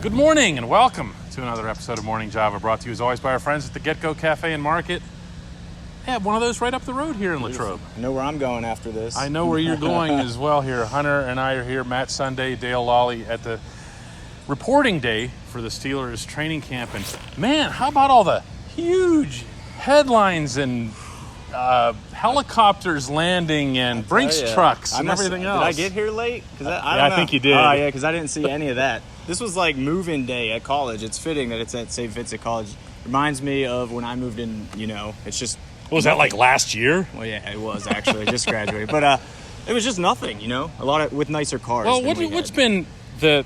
Good morning and welcome to another episode of Morning Java, brought to you as always by our friends at the Get-Go Cafe and Market. They have one of those right up the road here in Latrobe. I know where I'm going after this. I know where you're going as well here. Hunter and I are here, Matt Sunday, Dale Lawley, at the reporting day for the Steelers training camp. And man, how about all the huge headlines and helicopters landing and Brinks trucks and everything else. Did I get here late? I think you did. Oh, yeah, because I didn't see any of that. This was like move-in day at college. It's fitting that it's at St. Vincent College. Reminds me of when I moved in, it's just... Was that like last year? Well, yeah, it was actually. I just graduated. But it was just nothing, a lot of with nicer cars. Well, what's been the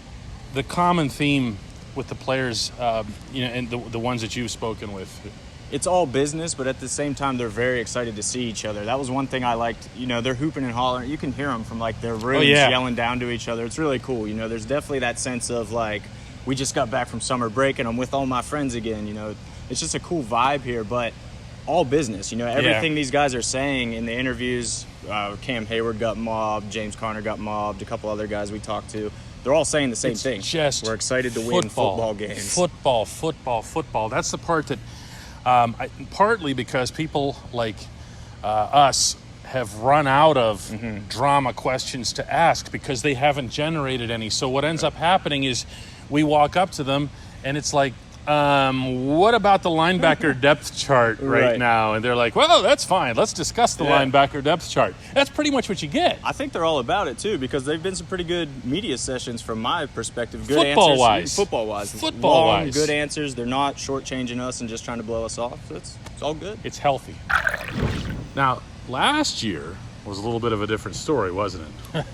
common theme with the players, and the ones that you've spoken with? It's all business, but at the same time, they're very excited to see each other. That was one thing I liked. They're hooping and hollering. You can hear them from, their rooms yelling down to each other. It's really cool. There's definitely that sense of, we just got back from summer break, and I'm with all my friends again. It's just a cool vibe here, but all business. Everything these guys are saying in the interviews, Cam Hayward got mobbed, James Conner got mobbed, a couple other guys we talked to. They're all saying the same thing. We're excited to win football games. Football. That's the part that... partly because people like us have run out of drama questions to ask because they haven't generated any. So what ends up happening is we walk up to them and it's like, what about the linebacker depth chart right now? And they're like, well, that's fine. Let's discuss the linebacker depth chart. That's pretty much what you get. I think they're all about it, too, because they've been some pretty good media sessions from my perspective. Good Football-wise. Long, good answers. They're not shortchanging us and just trying to blow us off. So it's all good. It's healthy. Now, last year was a little bit of a different story, wasn't it?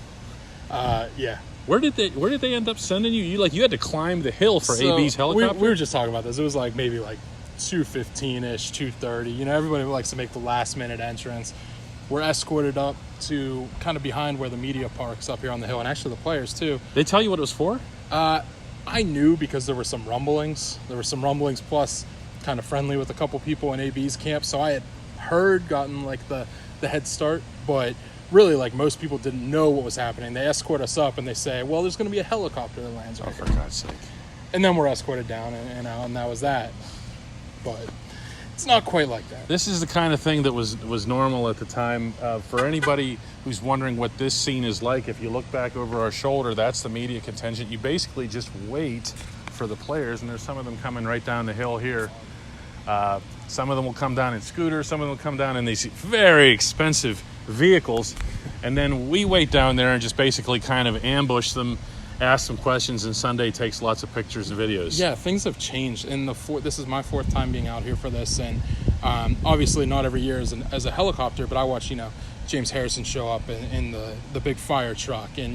Yeah. Where did they end up sending you? You had to climb the hill for AB's helicopter? We were just talking about this. It was maybe 2:15-ish, 2:30. Everybody likes to make the last-minute entrance. We're escorted up to kind of behind where the media parks up here on the hill, and actually the players, too. They tell you what it was for? I knew because there were some rumblings. Plus kind of friendly with a couple people in AB's camp, so I had gotten the head start, but... really, most people didn't know what was happening. They escort us up and they say, well, there's going to be a helicopter that lands right here. For God's sake. And then we're escorted down and out, and that was that. But it's not quite like that. This is the kind of thing that was normal at the time. For anybody who's wondering what this scene is like, if you look back over our shoulder, that's the media contingent. You basically just wait for the players, and there's some of them coming right down the hill here. Some of them will come down in scooters. Some of them will come down in these very expensive vehicles, and then we wait down there and just basically kind of ambush them, ask some questions, and Sunday takes lots of pictures and videos. Yeah, things have changed. This is my fourth time being out here for this, and obviously not every year as a helicopter, but I watch James Harrison show up in the big fire truck, and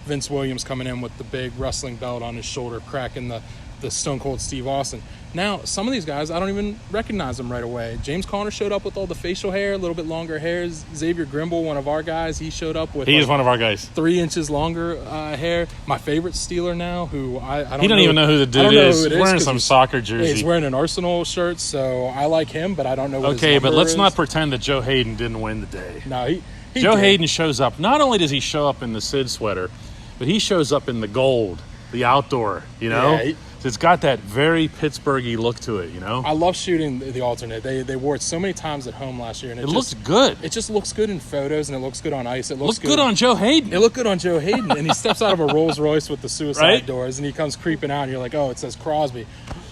Vince Williams coming in with the big wrestling belt on his shoulder, cracking the Stone Cold Steve Austin. Now, some of these guys, I don't even recognize them right away. James Conner showed up with all the facial hair, a little bit longer hair. Xavier Grimble, one of our guys, he showed up with... He is one of our guys. 3 inches longer hair. My favorite Steeler now, who I don't know... He doesn't even know who the dude is. He's wearing some soccer jersey. Yeah, he's wearing an Arsenal shirt, so I like him, but I don't know what his number but let's is. not pretend that Joe Hayden didn't win the day. No, he Joe did. Hayden shows up. Not only does he show up in the Sid sweater, but he shows up in the gold, the outdoor, Yeah, it's got that very Pittsburgh-y look to it, I love shooting the alternate. They wore it so many times at home last year, and it looks good. It just looks good in photos, and it looks good on ice. It looks good on Joe Hayden. It looked good on Joe Hayden, and he steps out of a Rolls Royce with the suicide doors, and he comes creeping out, and you're like, oh, it says Crosby.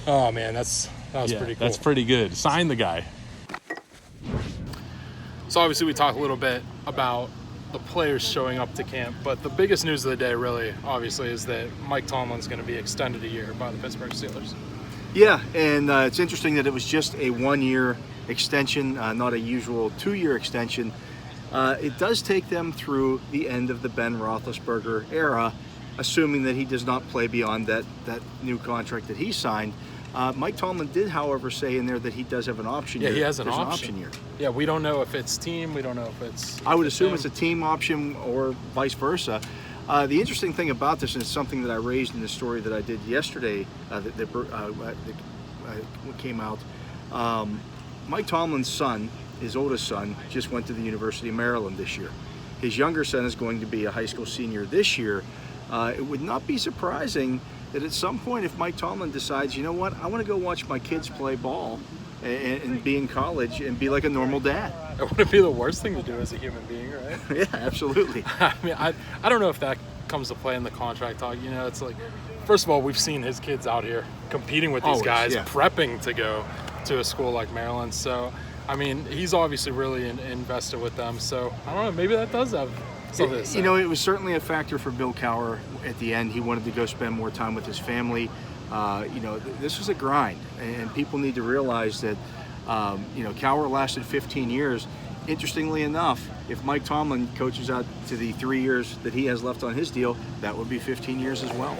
Oh man, that was pretty cool. That's pretty good. Sign the guy. So obviously we talked a little bit about the players showing up to camp, but the biggest news of the day really obviously is that Mike Tomlin's going to be extended a year by the Pittsburgh Steelers. Yeah, and it's interesting that it was just a 1-year extension, not a usual 2-year extension. It does take them through the end of the Ben Roethlisberger era, assuming that he does not play beyond that new contract that he signed. Mike Tomlin did, however, say in there that he does have an option year. Yeah, he has an There's option year. Yeah, we don't know if it's team. We don't know if it's... I would assume it's a team option or vice versa. The interesting thing about this, and it's something that I raised in the story that I did yesterday that came out, Mike Tomlin's son, his oldest son, just went to the University of Maryland this year. His younger son is going to be a high school senior this year. It would not be surprising that at some point, if Mike Tomlin decides, you know what, I want to go watch my kids play ball and be in college and be like a normal dad. It wouldn't be the worst thing to do as a human being, right? Yeah, absolutely. I mean, I don't know if that comes to play in the contract talk. You know, it's like, first of all, we've seen his kids out here competing with these Always, guys, yeah. prepping to go to a school like Maryland. So, I mean, he's obviously really invested with them. So, I don't know, maybe that does have something to say. You know, it was certainly a factor for Bill Cowher at the end. He wanted to go spend more time with his family. You know, this was a grind, and people need to realize that, you know, Cowher lasted 15 years. Interestingly enough, if Mike Tomlin coaches out to the 3 years that he has left on his deal, that would be 15 years as well.